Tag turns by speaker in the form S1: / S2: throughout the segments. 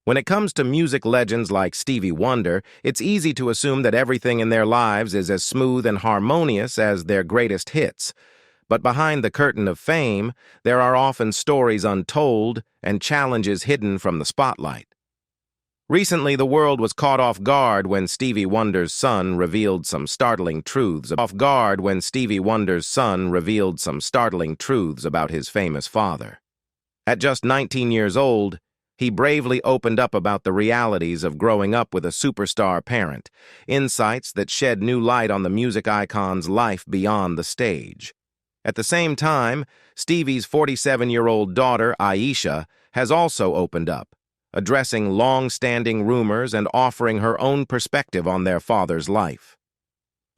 S1: When it comes to music legends like Stevie Wonder, it's easy to assume that everything in their lives is as smooth and harmonious as their greatest hits. But behind the curtain of fame, there are often stories untold and challenges hidden from the spotlight. Recently, the world was caught off guard when Stevie Wonder's son revealed some startling truths about his famous father. At just 19 years old, he bravely opened up about the realities of growing up with a superstar parent, insights that shed new light on the music icon's life beyond the stage. At the same time, Stevie's 47-year-old daughter, Aisha, has also opened up, addressing long-standing rumors and offering her own perspective on their father's life.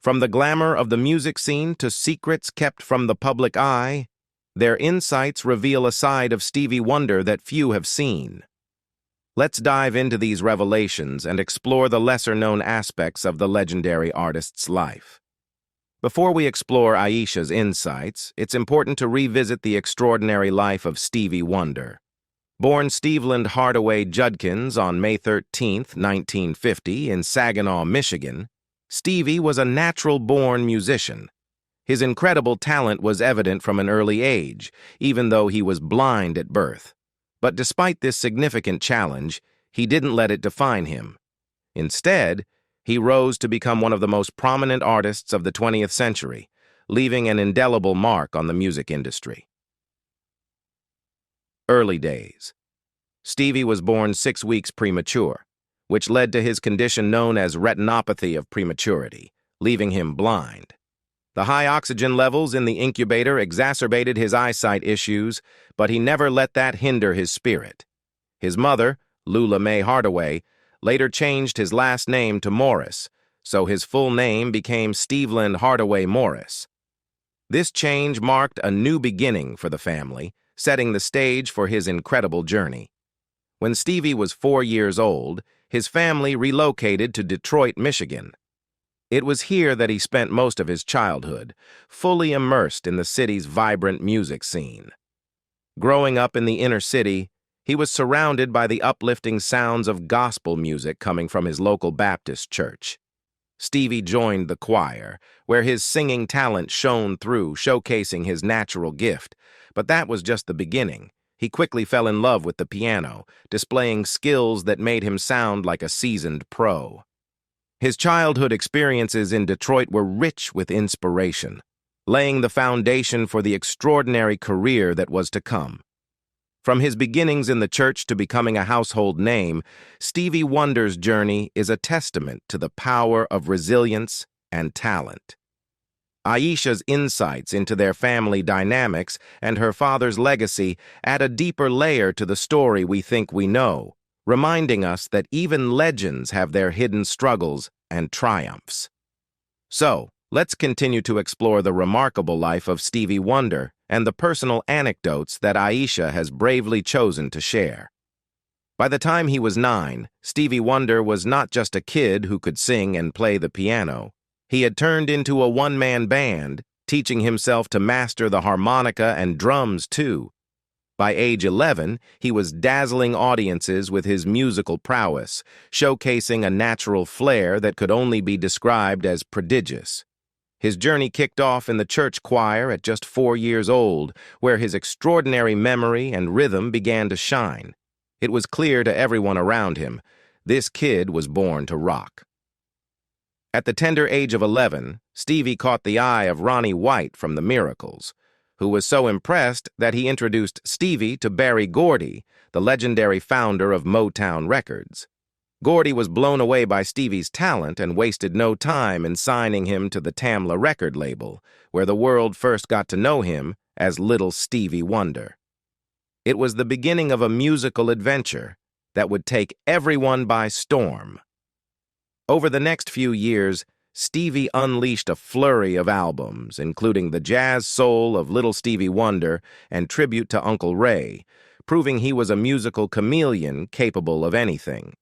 S1: From the glamour of the music scene to secrets kept from the public eye, their insights reveal a side of Stevie Wonder that few have seen. Let's dive into these revelations and explore the lesser-known aspects of the legendary artist's life. Before we explore Aisha's insights, it's important to revisit the extraordinary life of Stevie Wonder. Born Steveland Hardaway Judkins on May 13, 1950, in Saginaw, Michigan, Stevie was a natural-born musician. His incredible talent was evident from an early age, even though he was blind at birth. But despite this significant challenge, he didn't let it define him. Instead, he rose to become one of the most prominent artists of the 20th century, leaving an indelible mark on the music industry. Early days. Stevie was born 6 weeks premature, which led to his condition known as retinopathy of prematurity, leaving him blind. The high oxygen levels in the incubator exacerbated his eyesight issues, but he never let that hinder his spirit. His mother, Lula Mae Hardaway, later changed his last name to Morris, so his full name became Steveland Hardaway Morris. This change marked a new beginning for the family, setting the stage for his incredible journey. When Stevie was 4 years old, his family relocated to Detroit, Michigan. It was here that he spent most of his childhood, fully immersed in the city's vibrant music scene. Growing up in the inner city, he was surrounded by the uplifting sounds of gospel music coming from his local Baptist church. Stevie joined the choir, where his singing talent shone through, showcasing his natural gift. But that was just the beginning. He quickly fell in love with the piano, displaying skills that made him sound like a seasoned pro. His childhood experiences in Detroit were rich with inspiration, laying the foundation for the extraordinary career that was to come. From his beginnings in the church to becoming a household name, Stevie Wonder's journey is a testament to the power of resilience and talent. Aisha's insights into their family dynamics and her father's legacy add a deeper layer to the story we think we know, reminding us that even legends have their hidden struggles and triumphs. So, let's continue to explore the remarkable life of Stevie Wonder and the personal anecdotes that Aisha has bravely chosen to share. By the time he was 9, Stevie Wonder was not just a kid who could sing and play the piano. He had turned into a one-man band, teaching himself to master the harmonica and drums too. By age 11, he was dazzling audiences with his musical prowess, showcasing a natural flair that could only be described as prodigious. His journey kicked off in the church choir at just 4 years old, where his extraordinary memory and rhythm began to shine. It was clear to everyone around him, this kid was born to rock. At the tender age of 11, Stevie caught the eye of Ronnie White from The Miracles, who was so impressed that he introduced Stevie to Berry Gordy, the legendary founder of Motown Records. Gordy was blown away by Stevie's talent and wasted no time in signing him to the Tamla record label, where the world first got to know him as Little Stevie Wonder. It was the beginning of a musical adventure that would take everyone by storm. Over the next few years, Stevie unleashed a flurry of albums, including the jazz soul of Little Stevie Wonder and Tribute to Uncle Ray, proving he was a musical chameleon capable of anything.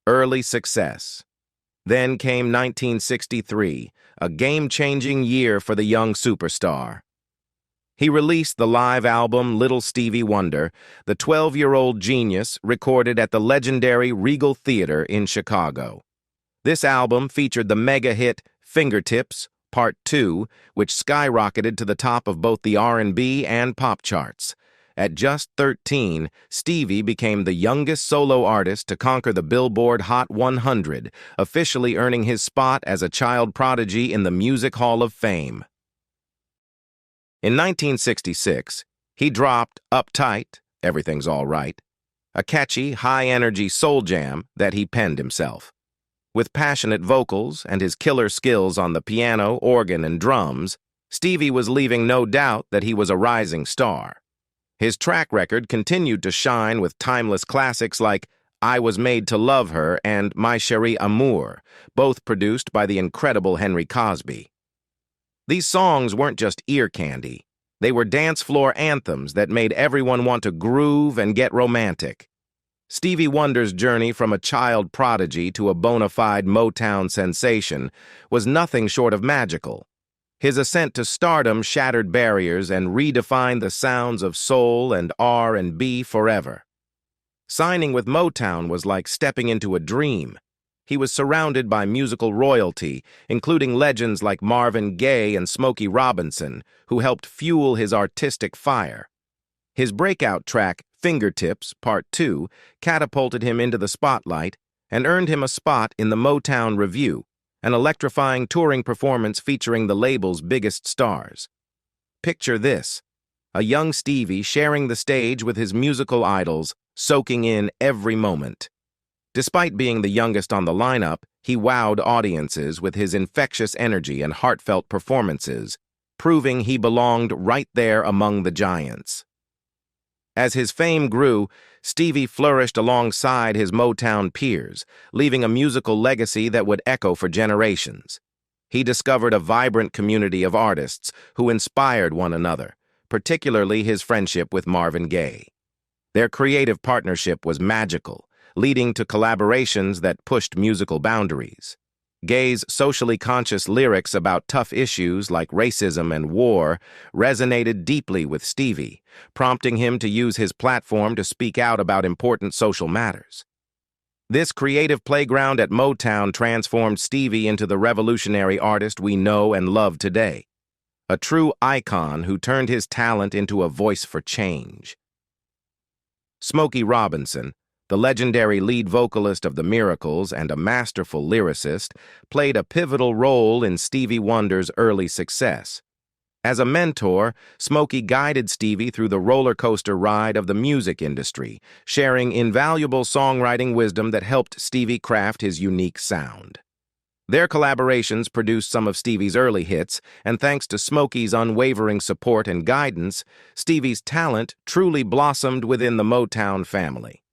S1: Early success. Then came 1963, a game-changing year for the young superstar. He released the live album Little Stevie Wonder, the 12-year-old genius recorded at the legendary Regal Theater in Chicago. This album featured the mega hit Fingertips, Part 2, which skyrocketed to the top of both the R&B and pop charts. At just 13, Stevie became the youngest solo artist to conquer the Billboard Hot 100, officially earning his spot as a child prodigy in the Music Hall of Fame. In 1966, he dropped Uptight, Everything's All Right, a catchy, high-energy soul jam that he penned himself. With passionate vocals and his killer skills on the piano, organ, and drums, Stevie was leaving no doubt that he was a rising star. His track record continued to shine with timeless classics like I Was Made to Love Her and My Chérie Amour, both produced by the incredible Henry Cosby. These songs weren't just ear candy. They were dance floor anthems that made everyone want to groove and get romantic. Stevie Wonder's journey from a child prodigy to a bona fide Motown sensation was nothing short of magical. His ascent to stardom shattered barriers and redefined the sounds of soul and R&B forever. Signing with Motown was like stepping into a dream. He was surrounded by musical royalty, including legends like Marvin Gaye and Smokey Robinson, who helped fuel his artistic fire. His breakout track, Fingertips, Part 2, catapulted him into the spotlight and earned him a spot in the Motown Revue, an electrifying touring performance featuring the label's biggest stars. Picture this, a young Stevie sharing the stage with his musical idols, soaking in every moment. Despite being the youngest on the lineup, he wowed audiences with his infectious energy and heartfelt performances, proving he belonged right there among the giants. As his fame grew, Stevie flourished alongside his Motown peers, leaving a musical legacy that would echo for generations. He discovered a vibrant community of artists who inspired one another, particularly his friendship with Marvin Gaye. Their creative partnership was magical, leading to collaborations that pushed musical boundaries. Gaye's socially conscious lyrics about tough issues like racism and war resonated deeply with Stevie, prompting him to use his platform to speak out about important social matters. This creative playground at Motown transformed Stevie into the revolutionary artist we know and love today, a true icon who turned his talent into a voice for change. Smokey Robinson, the legendary lead vocalist of The Miracles and a masterful lyricist, played a pivotal role in Stevie Wonder's early success. As a mentor, Smokey guided Stevie through the roller coaster ride of the music industry, sharing invaluable songwriting wisdom that helped Stevie craft his unique sound. Their collaborations produced some of Stevie's early hits, and thanks to Smokey's unwavering support and guidance, Stevie's talent truly blossomed within the Motown family.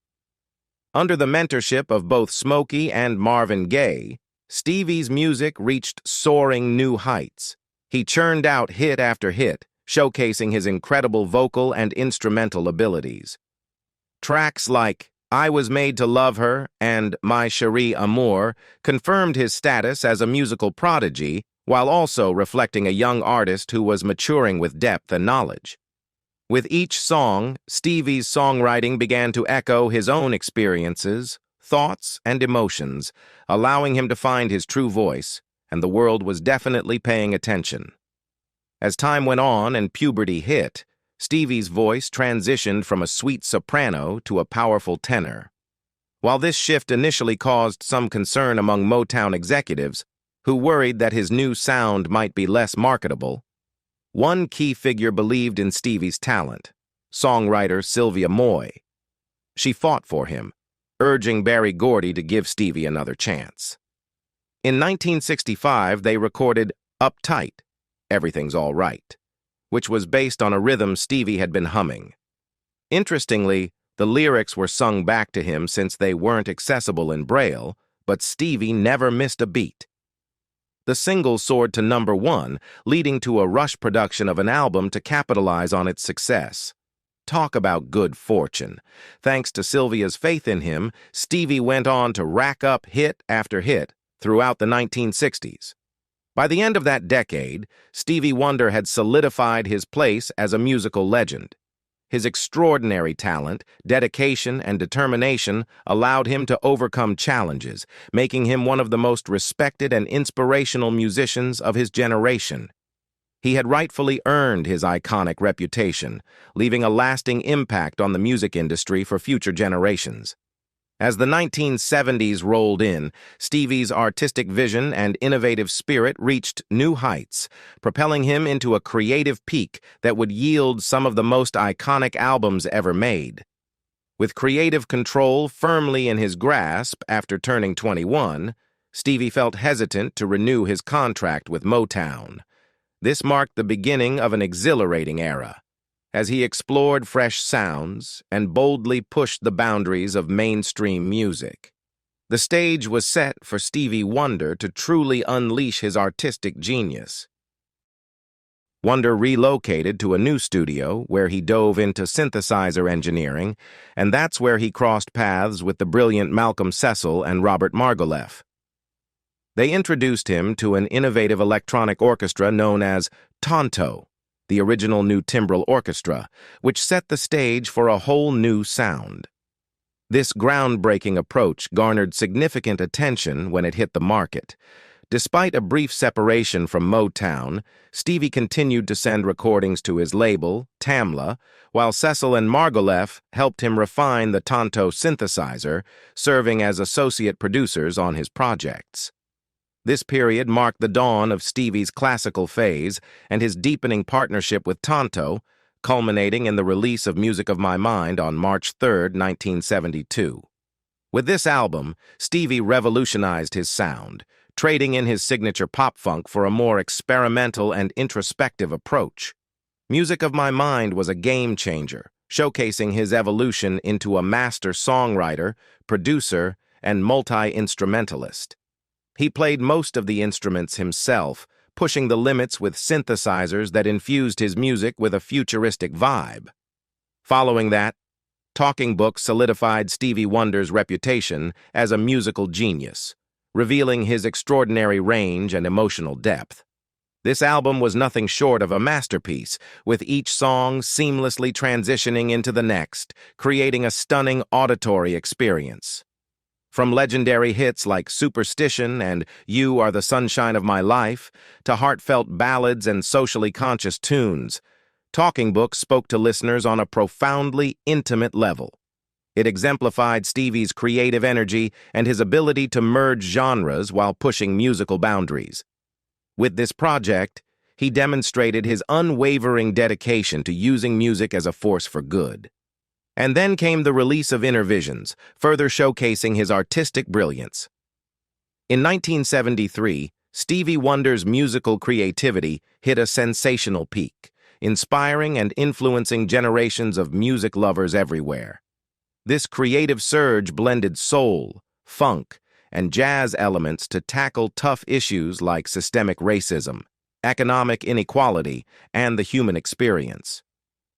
S1: Under the mentorship of both Smokey and Marvin Gaye, Stevie's music reached soaring new heights. He churned out hit after hit, showcasing his incredible vocal and instrumental abilities. Tracks like I Was Made to Love Her and My Chérie Amour confirmed his status as a musical prodigy, while also reflecting a young artist who was maturing with depth and knowledge. With each song, Stevie's songwriting began to echo his own experiences, thoughts, and emotions, allowing him to find his true voice, and the world was definitely paying attention. As time went on and puberty hit, Stevie's voice transitioned from a sweet soprano to a powerful tenor. While this shift initially caused some concern among Motown executives, who worried that his new sound might be less marketable, one key figure believed in Stevie's talent, songwriter Sylvia Moy. She fought for him, urging Berry Gordy to give Stevie another chance. In 1965, they recorded Uptight, Everything's All Right, which was based on a rhythm Stevie had been humming. Interestingly, the lyrics were sung back to him since they weren't accessible in Braille, but Stevie never missed a beat. The single soared to #1, leading to a rush production of an album to capitalize on its success. Talk about good fortune. Thanks to Sylvia's faith in him, Stevie went on to rack up hit after hit throughout the 1960s. By the end of that decade, Stevie Wonder had solidified his place as a musical legend. His extraordinary talent, dedication, and determination allowed him to overcome challenges, making him one of the most respected and inspirational musicians of his generation. He had rightfully earned his iconic reputation, leaving a lasting impact on the music industry for future generations. As the 1970s rolled in, Stevie's artistic vision and innovative spirit reached new heights, propelling him into a creative peak that would yield some of the most iconic albums ever made. With creative control firmly in his grasp after turning 21, Stevie felt hesitant to renew his contract with Motown. This marked the beginning of an exhilarating era, as he explored fresh sounds and boldly pushed the boundaries of mainstream music. The stage was set for Stevie Wonder to truly unleash his artistic genius. Wonder relocated to a new studio where he dove into synthesizer engineering, and that's where he crossed paths with the brilliant Malcolm Cecil and Robert Margouleff. They introduced him to an innovative electronic orchestra known as Tonto, the original new timbral orchestra, which set the stage for a whole new sound. This groundbreaking approach garnered significant attention when it hit the market. Despite a brief separation from Motown, Stevie continued to send recordings to his label, Tamla, while Cecil and Margouleff helped him refine the Tonto synthesizer, serving as associate producers on his projects. This period marked the dawn of Stevie's classical phase and his deepening partnership with Tonto, culminating in the release of Music of My Mind on March 3, 1972. With this album, Stevie revolutionized his sound, trading in his signature pop-funk for a more experimental and introspective approach. Music of My Mind was a game-changer, showcasing his evolution into a master songwriter, producer, and multi-instrumentalist. He played most of the instruments himself, pushing the limits with synthesizers that infused his music with a futuristic vibe. Following that, Talking Book solidified Stevie Wonder's reputation as a musical genius, revealing his extraordinary range and emotional depth. This album was nothing short of a masterpiece, with each song seamlessly transitioning into the next, creating a stunning auditory experience. From legendary hits like Superstition and You Are the Sunshine of My Life to heartfelt ballads and socially conscious tunes, Talking Book spoke to listeners on a profoundly intimate level. It exemplified Stevie's creative energy and his ability to merge genres while pushing musical boundaries. With this project, he demonstrated his unwavering dedication to using music as a force for good. And then came the release of Inner Visions, further showcasing his artistic brilliance. In 1973, Stevie Wonder's musical creativity hit a sensational peak, inspiring and influencing generations of music lovers everywhere. This creative surge blended soul, funk, and jazz elements to tackle tough issues like systemic racism, economic inequality, and the human experience.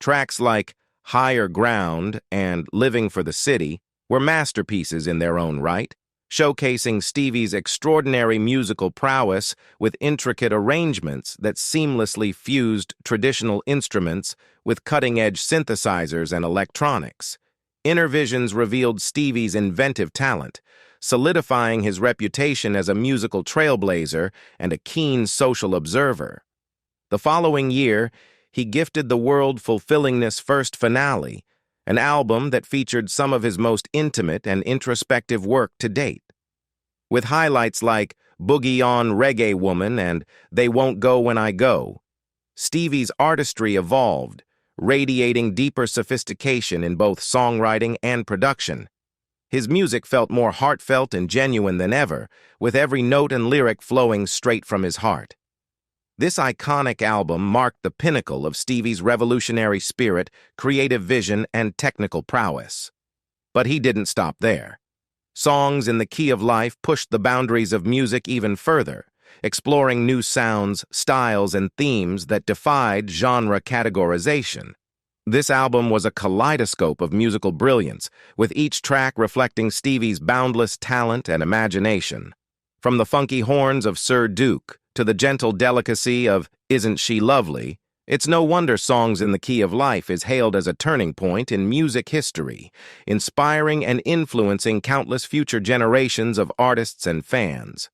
S1: Tracks like Higher Ground and Living for the City were masterpieces in their own right, showcasing Stevie's extraordinary musical prowess with intricate arrangements that seamlessly fused traditional instruments with cutting-edge synthesizers and electronics. Inner Visions revealed Stevie's inventive talent, solidifying his reputation as a musical trailblazer and a keen social observer. The following year, he gifted the world Fulfillingness First Finale, an album that featured some of his most intimate and introspective work to date. With highlights like Boogie On Reggae Woman and They Won't Go When I Go, Stevie's artistry evolved, radiating deeper sophistication in both songwriting and production. His music felt more heartfelt and genuine than ever, with every note and lyric flowing straight from his heart. This iconic album marked the pinnacle of Stevie's revolutionary spirit, creative vision, and technical prowess. But he didn't stop there. Songs in the Key of Life pushed the boundaries of music even further, exploring new sounds, styles, and themes that defied genre categorization. This album was a kaleidoscope of musical brilliance, with each track reflecting Stevie's boundless talent and imagination. From the funky horns of Sir Duke to the gentle delicacy of Isn't She Lovely, it's no wonder Songs in the Key of Life is hailed as a turning point in music history, inspiring and influencing countless future generations of artists and fans.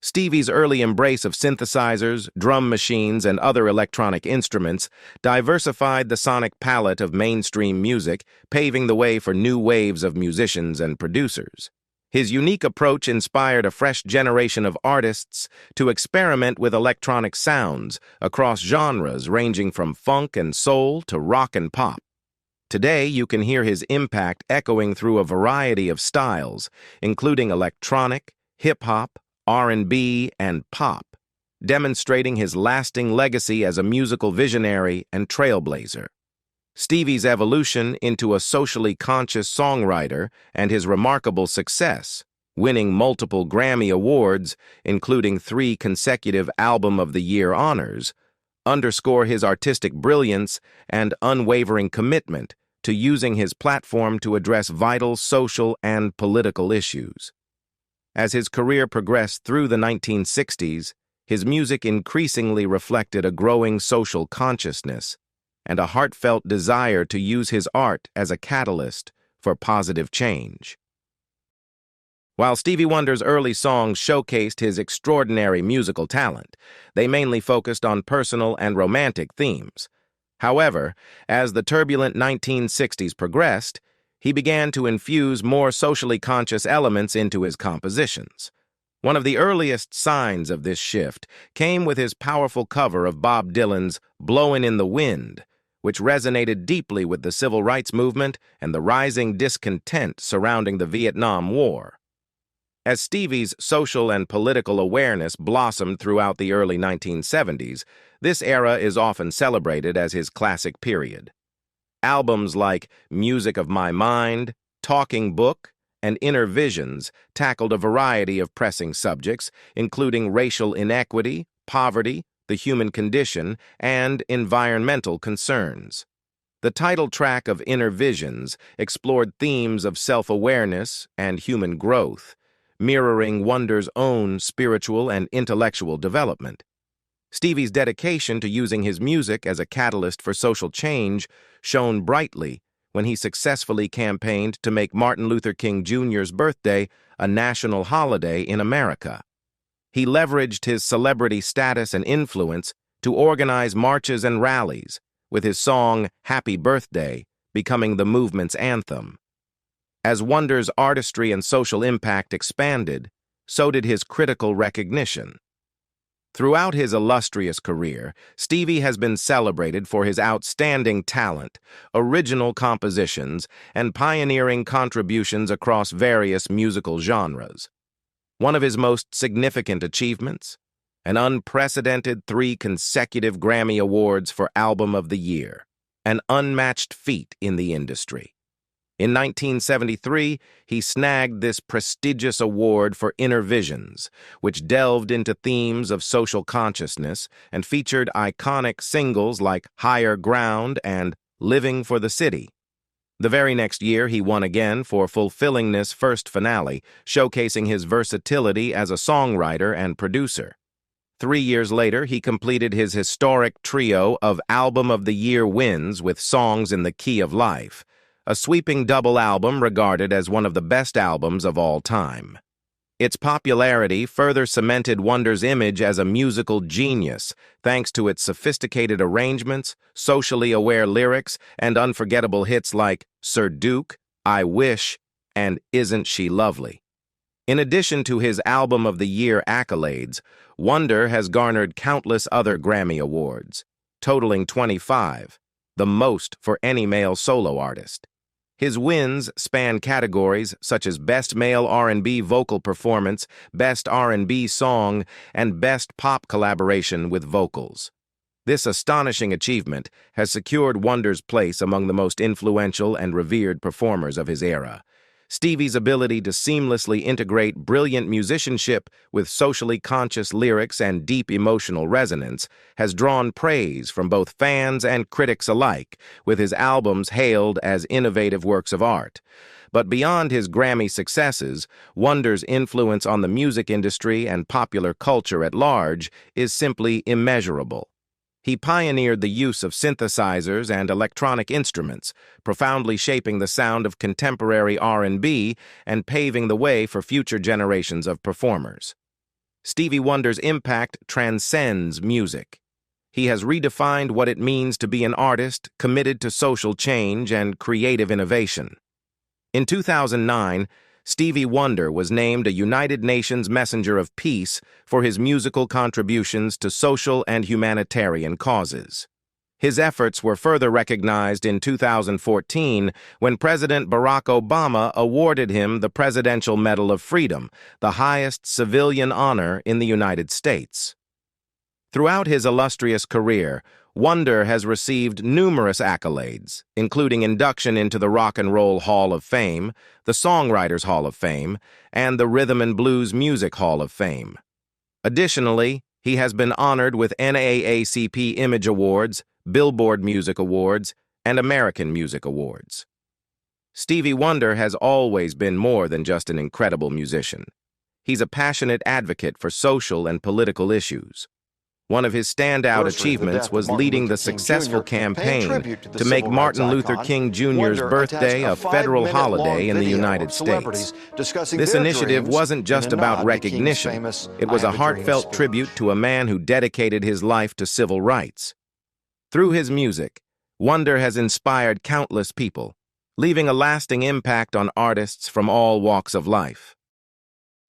S1: Stevie's early embrace of synthesizers, drum machines, and other electronic instruments diversified the sonic palette of mainstream music, paving the way for new waves of musicians and producers. His unique approach inspired a fresh generation of artists to experiment with electronic sounds across genres ranging from funk and soul to rock and pop. Today, you can hear his impact echoing through a variety of styles, including electronic, hip-hop, R&B, and pop, demonstrating his lasting legacy as a musical visionary and trailblazer. Stevie's evolution into a socially conscious songwriter and his remarkable success, winning multiple Grammy Awards, including 3 consecutive Album of the Year honors, underscore his artistic brilliance and unwavering commitment to using his platform to address vital social and political issues. As his career progressed through the 1960s, his music increasingly reflected a growing social consciousness and a heartfelt desire to use his art as a catalyst for positive change. While Stevie Wonder's early songs showcased his extraordinary musical talent, they mainly focused on personal and romantic themes. However, as the turbulent 1960s progressed, he began to infuse more socially conscious elements into his compositions. One of the earliest signs of this shift came with his powerful cover of Bob Dylan's "Blowin' in the Wind," which resonated deeply with the civil rights movement and the rising discontent surrounding the Vietnam War. As Stevie's social and political awareness blossomed throughout the early 1970s, this era is often celebrated as his classic period. Albums like Music of My Mind, Talking Book, and Inner Visions tackled a variety of pressing subjects, including racial inequity, poverty, the human condition, and environmental concerns. The title track of Inner Visions explored themes of self-awareness and human growth, mirroring Wonder's own spiritual and intellectual development. Stevie's dedication to using his music as a catalyst for social change shone brightly when he successfully campaigned to make Martin Luther King Jr.'s birthday a national holiday in America. He leveraged his celebrity status and influence to organize marches and rallies, with his song "Happy Birthday" becoming the movement's anthem. As Wonder's artistry and social impact expanded, so did his critical recognition. Throughout his illustrious career, Stevie has been celebrated for his outstanding talent, original compositions, and pioneering contributions across various musical genres. One of his most significant achievements? An unprecedented 3 consecutive Grammy Awards for Album of the Year, an unmatched feat in the industry. In 1973, he snagged this prestigious award for Inner Visions, which delved into themes of social consciousness and featured iconic singles like Higher Ground and Living for the City. The very next year, he won again for Fulfillingness' first finale, showcasing his versatility as a songwriter and producer. 3 years later, he completed his historic trio of Album of the Year wins with Songs in the Key of Life, a sweeping double album regarded as one of the best albums of all time. Its popularity further cemented Wonder's image as a musical genius, thanks to its sophisticated arrangements, socially aware lyrics, and unforgettable hits like Sir Duke, I Wish, and Isn't She Lovely. In addition to his Album of the Year accolades, Wonder has garnered countless other Grammy Awards, totaling 25, the most for any male solo artist. His wins span categories such as Best Male R&B Vocal Performance, Best R&B Song, and Best Pop Collaboration with Vocals. This astonishing achievement has secured Wonder's place among the most influential and revered performers of his era. Stevie's ability to seamlessly integrate brilliant musicianship with socially conscious lyrics and deep emotional resonance has drawn praise from both fans and critics alike, with his albums hailed as innovative works of art. But beyond his Grammy successes, Wonder's influence on the music industry and popular culture at large is simply immeasurable. He pioneered the use of synthesizers and electronic instruments, profoundly shaping the sound of contemporary R&B and paving the way for future generations of performers. Stevie Wonder's impact transcends music. He has redefined what it means to be an artist committed to social change and creative innovation. In 2009, Stevie Wonder was named a United Nations Messenger of Peace for his musical contributions to social and humanitarian causes. His efforts were further recognized in 2014 when President Barack Obama awarded him the Presidential Medal of Freedom, the highest civilian honor in the United States. Throughout his illustrious career, Wonder has received numerous accolades, including induction into the Rock and Roll Hall of Fame, the Songwriters Hall of Fame, and the Rhythm and Blues Music Hall of Fame. Additionally, he has been honored with NAACP Image Awards, Billboard Music Awards, and American Music Awards. Stevie Wonder has always been more than just an incredible musician. He's a passionate advocate for social and political issues. One of his standout achievements was leading the successful campaign to make Martin Luther King Jr.'s birthday a federal holiday in the United States. This initiative wasn't just about recognition. It was a heartfelt tribute to a man who dedicated his life to civil rights. Through his music, Wonder has inspired countless people, leaving a lasting impact on artists from all walks of life.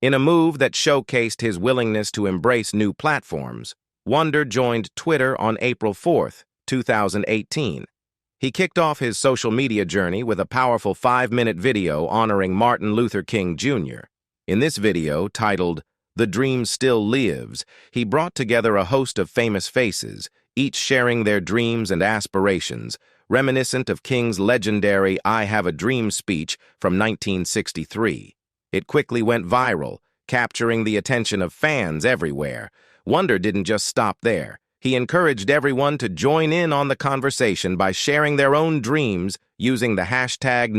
S1: In a move that showcased his willingness to embrace new platforms, Wonder joined Twitter on April 4, 2018. He kicked off his social media journey with a powerful 5-minute video honoring Martin Luther King Jr. In this video, titled "The Dream Still Lives," he brought together a host of famous faces, each sharing their dreams and aspirations, reminiscent of King's legendary "I Have a Dream" speech from 1963. It quickly went viral, capturing the attention of fans everywhere. Wonder didn't just stop there. He encouraged everyone to join in on the conversation by sharing their own dreams using the hashtag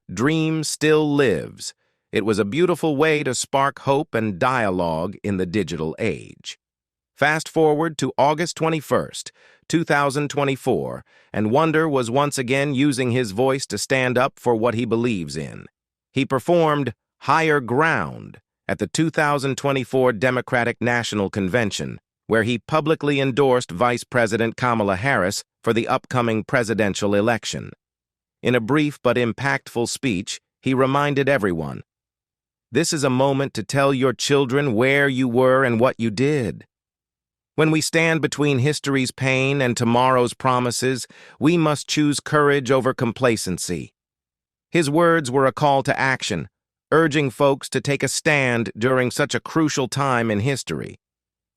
S1: #DreamStillLives. It was a beautiful way to spark hope and dialogue in the digital age. Fast forward to August 21, 2024, and Wonder was once again using his voice to stand up for what he believes in. He performed "Higher Ground" at the 2024 Democratic National Convention, where he publicly endorsed Vice President Kamala Harris for the upcoming presidential election. In a brief but impactful speech, he reminded everyone, "This is a moment to tell your children where you were and what you did. When we stand between history's pain and tomorrow's promises, we must choose courage over complacency." His words were a call to action, urging folks to take a stand during such a crucial time in history.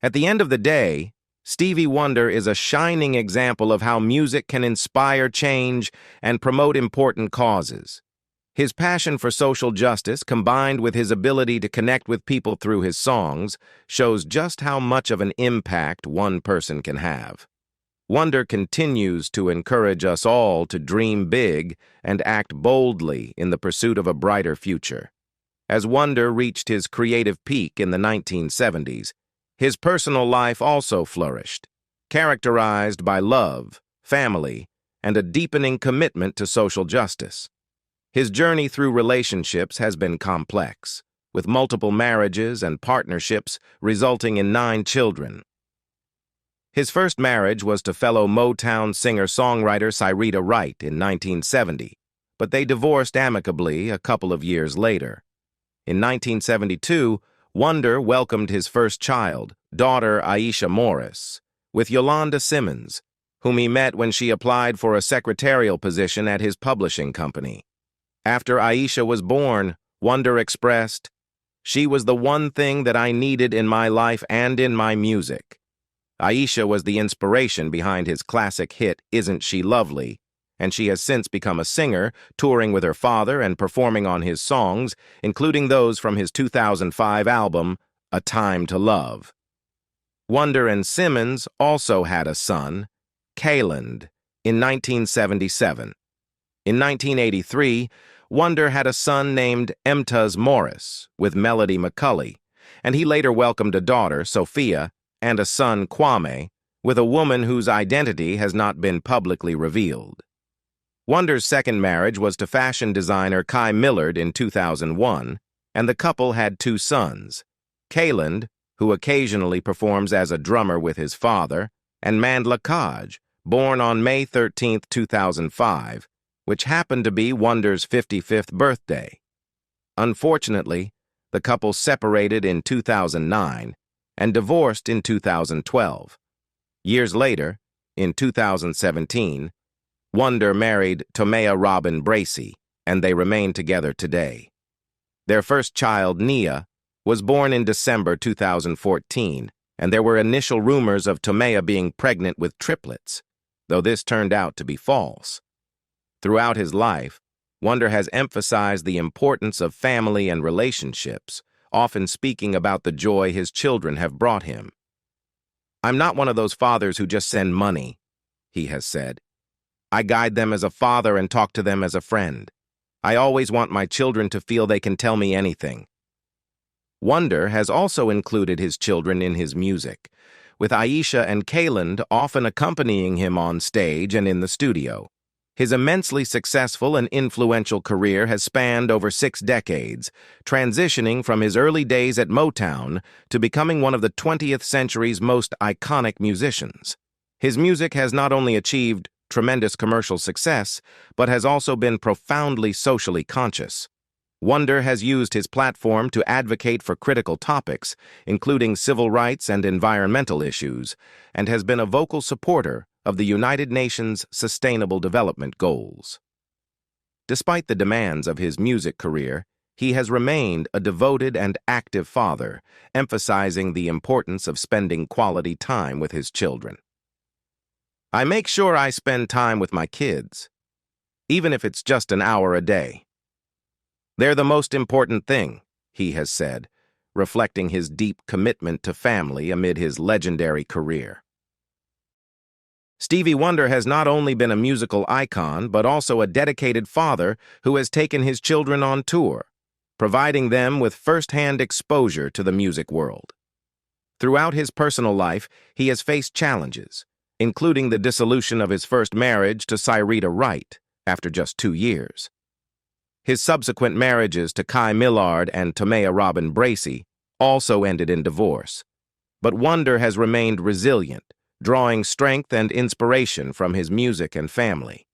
S1: At the end of the day, Stevie Wonder is a shining example of how music can inspire change and promote important causes. His passion for social justice, combined with his ability to connect with people through his songs, shows just how much of an impact one person can have. Wonder continues to encourage us all to dream big and act boldly in the pursuit of a brighter future. As Wonder reached his creative peak in the 1970s, his personal life also flourished, characterized by love, family, and a deepening commitment to social justice. His journey through relationships has been complex, with multiple marriages and partnerships resulting in 9 children. His first marriage was to fellow Motown singer-songwriter Syreeta Wright in 1970, but they divorced amicably a couple of years later. In 1972, Wonder welcomed his first child, daughter Aisha Morris, with Yolanda Simmons, whom he met when she applied for a secretarial position at his publishing company. After Aisha was born, Wonder expressed, "She was the one thing that I needed in my life and in my music." Aisha was the inspiration behind his classic hit, "Isn't She Lovely?" and she has since become a singer, touring with her father and performing on his songs, including those from his 2005 album, A Time to Love. Wonder and Simmons also had a son, Kayland, in 1977. In 1983, Wonder had a son named Emtaz Morris with Melody McCulley, and he later welcomed a daughter, Sophia, and a son, Kwame, with a woman whose identity has not been publicly revealed. Wonder's second marriage was to fashion designer Kai Millard in 2001, and the couple had two sons, Kayland, who occasionally performs as a drummer with his father, and Mandla Kaj, born on May 13, 2005, which happened to be Wonder's 55th birthday. Unfortunately, the couple separated in 2009 and divorced in 2012. Years later, in 2017, Wonder married Tomea Robin Bracey, and they remain together today. Their first child, Nia, was born in December 2014, and there were initial rumors of Tomea being pregnant with triplets, though this turned out to be false. Throughout his life, Wonder has emphasized the importance of family and relationships, often speaking about the joy his children have brought him. "I'm not one of those fathers who just send money," he has said. "I guide them as a father and talk to them as a friend. I always want my children to feel they can tell me anything." Wonder has also included his children in his music, with Aisha and Kayland often accompanying him on stage and in the studio. His immensely successful and influential career has spanned over 6 decades, transitioning from his early days at Motown to becoming one of the 20th century's most iconic musicians. His music has not only achieved tremendous commercial success, but has also been profoundly socially conscious. Wonder has used his platform to advocate for critical topics, including civil rights and environmental issues, and has been a vocal supporter of the United Nations Sustainable Development Goals. Despite the demands of his music career, he has remained a devoted and active father, emphasizing the importance of spending quality time with his children. "I make sure I spend time with my kids, even if it's just an hour a day. They're the most important thing," he has said, reflecting his deep commitment to family amid his legendary career. Stevie Wonder has not only been a musical icon, but also a dedicated father who has taken his children on tour, providing them with first-hand exposure to the music world. Throughout his personal life, he has faced challenges, including the dissolution of his first marriage to Cyrita Wright after just 2 years. His subsequent marriages to Kai Millard and Tomea Robin Bracey also ended in divorce. But Wonder has remained resilient, drawing strength and inspiration from his music and family.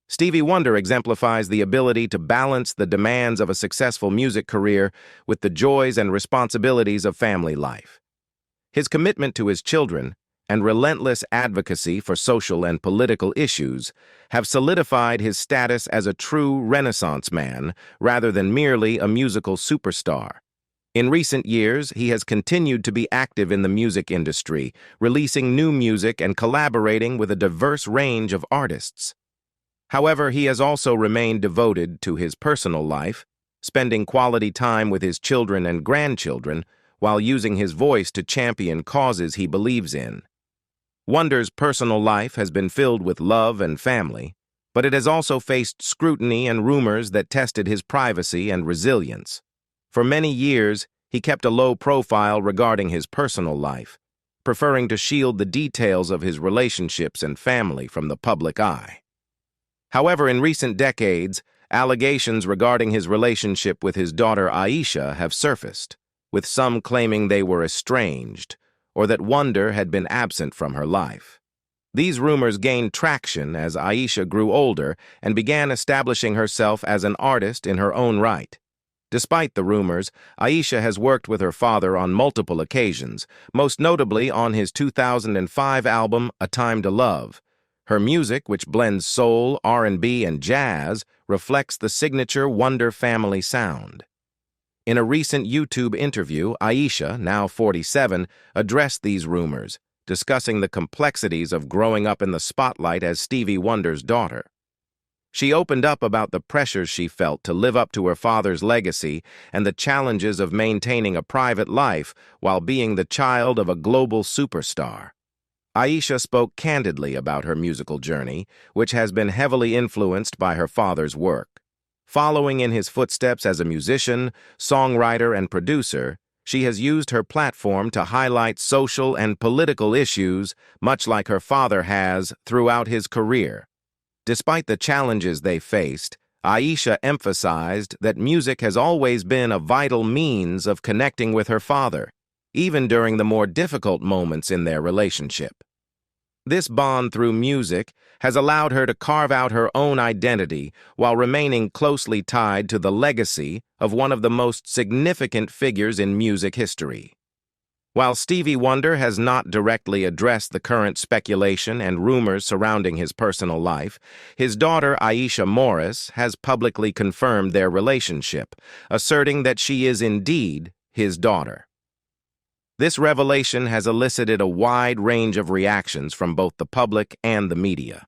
S1: Stevie Wonder exemplifies the ability to balance the demands of a successful music career with the joys and responsibilities of family life. His commitment to his children and relentless advocacy for social and political issues have solidified his status as a true Renaissance man rather than merely a musical superstar. In recent years, he has continued to be active in the music industry, releasing new music and collaborating with a diverse range of artists. However, he has also remained devoted to his personal life, spending quality time with his children and grandchildren while using his voice to champion causes he believes in. Wonder's personal life has been filled with love and family, but it has also faced scrutiny and rumors that tested his privacy and resilience. For many years, he kept a low profile regarding his personal life, preferring to shield the details of his relationships and family from the public eye. However, in recent decades, allegations regarding his relationship with his daughter Aisha have surfaced, with some claiming they were estranged, or that Wonder had been absent from her life. These rumors gained traction as Aisha grew older and began establishing herself as an artist in her own right. Despite the rumors, Aisha has worked with her father on multiple occasions, most notably on his 2005 album, A Time to Love. Her music, which blends soul, R&B, and jazz, reflects the signature Wonder family sound. In a recent YouTube interview, Aisha, now 47, addressed these rumors, discussing the complexities of growing up in the spotlight as Stevie Wonder's daughter. She opened up about the pressures she felt to live up to her father's legacy and the challenges of maintaining a private life while being the child of a global superstar. Aisha spoke candidly about her musical journey, which has been heavily influenced by her father's work. Following in his footsteps as a musician, songwriter, and producer, she has used her platform to highlight social and political issues, much like her father has throughout his career. Despite the challenges they faced, Aisha emphasized that music has always been a vital means of connecting with her father, even during the more difficult moments in their relationship. This bond through music has allowed her to carve out her own identity while remaining closely tied to the legacy of one of the most significant figures in music history. While Stevie Wonder has not directly addressed the current speculation and rumors surrounding his personal life, his daughter Aisha Morris has publicly confirmed their relationship, asserting that she is indeed his daughter. This revelation has elicited a wide range of reactions from both the public and the media.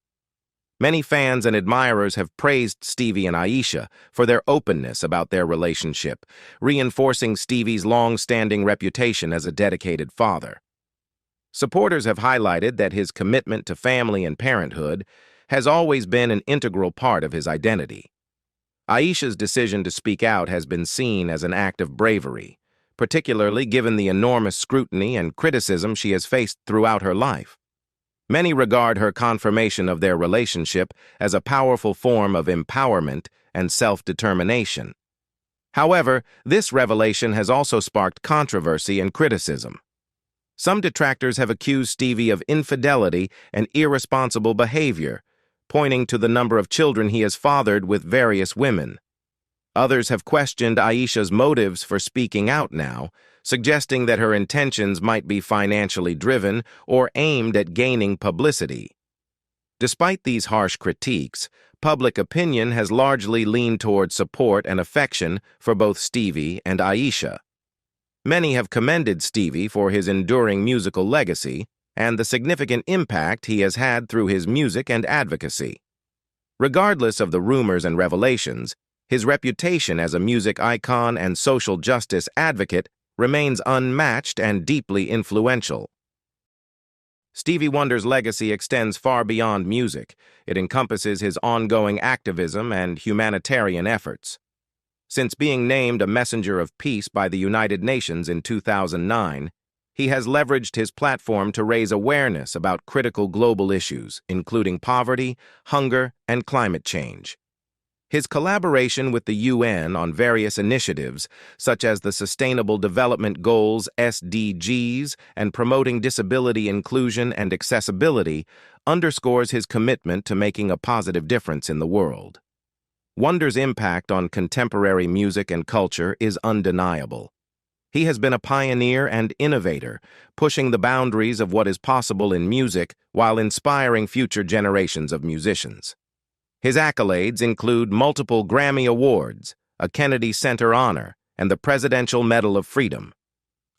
S1: Many fans and admirers have praised Stevie and Aisha for their openness about their relationship, reinforcing Stevie's long-standing reputation as a dedicated father. Supporters have highlighted that his commitment to family and parenthood has always been an integral part of his identity. Aisha's decision to speak out has been seen as an act of bravery, particularly given the enormous scrutiny and criticism she has faced throughout her life. Many regard her confirmation of their relationship as a powerful form of empowerment and self-determination. However, this revelation has also sparked controversy and criticism. Some detractors have accused Stevie of infidelity and irresponsible behavior, pointing to the number of children he has fathered with various women. Others have questioned Aisha's motives for speaking out now, suggesting that her intentions might be financially driven or aimed at gaining publicity. Despite these harsh critiques, public opinion has largely leaned toward support and affection for both Stevie and Aisha. Many have commended Stevie for his enduring musical legacy and the significant impact he has had through his music and advocacy. Regardless of the rumors and revelations, his reputation as a music icon and social justice advocate remains unmatched and deeply influential. Stevie Wonder's legacy extends far beyond music. It encompasses his ongoing activism and humanitarian efforts. Since being named a Messenger of Peace by the United Nations in 2009, he has leveraged his platform to raise awareness about critical global issues, including poverty, hunger, and climate change. His collaboration with the UN on various initiatives, such as the Sustainable Development Goals (SDGs) and promoting disability inclusion and accessibility, underscores his commitment to making a positive difference in the world. Wonder's impact on contemporary music and culture is undeniable. He has been a pioneer and innovator, pushing the boundaries of what is possible in music while inspiring future generations of musicians. His accolades include multiple Grammy Awards, a Kennedy Center honor, and the Presidential Medal of Freedom.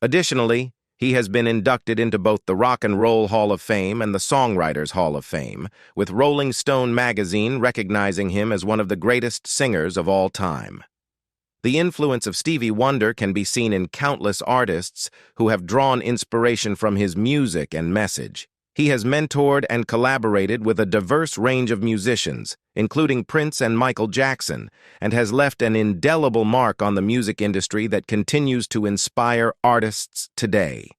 S1: Additionally, he has been inducted into both the Rock and Roll Hall of Fame and the Songwriters Hall of Fame, with Rolling Stone magazine recognizing him as one of the greatest singers of all time. The influence of Stevie Wonder can be seen in countless artists who have drawn inspiration from his music and message. He has mentored and collaborated with a diverse range of musicians, including Prince and Michael Jackson, and has left an indelible mark on the music industry that continues to inspire artists today.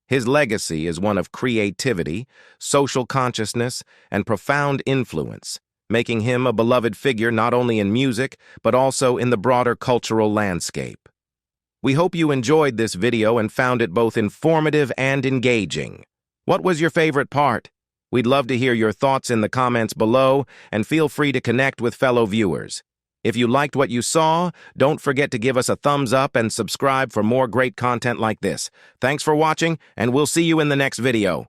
S1: His legacy is one of creativity, social consciousness, and profound influence, making him a beloved figure not only in music, but also in the broader cultural landscape. We hope you enjoyed this video and found it both informative and engaging. What was your favorite part? We'd love to hear your thoughts in the comments below, and feel free to connect with fellow viewers. If you liked what you saw, don't forget to give us a thumbs up and subscribe for more great content like this. Thanks for watching, and we'll see you in the next video.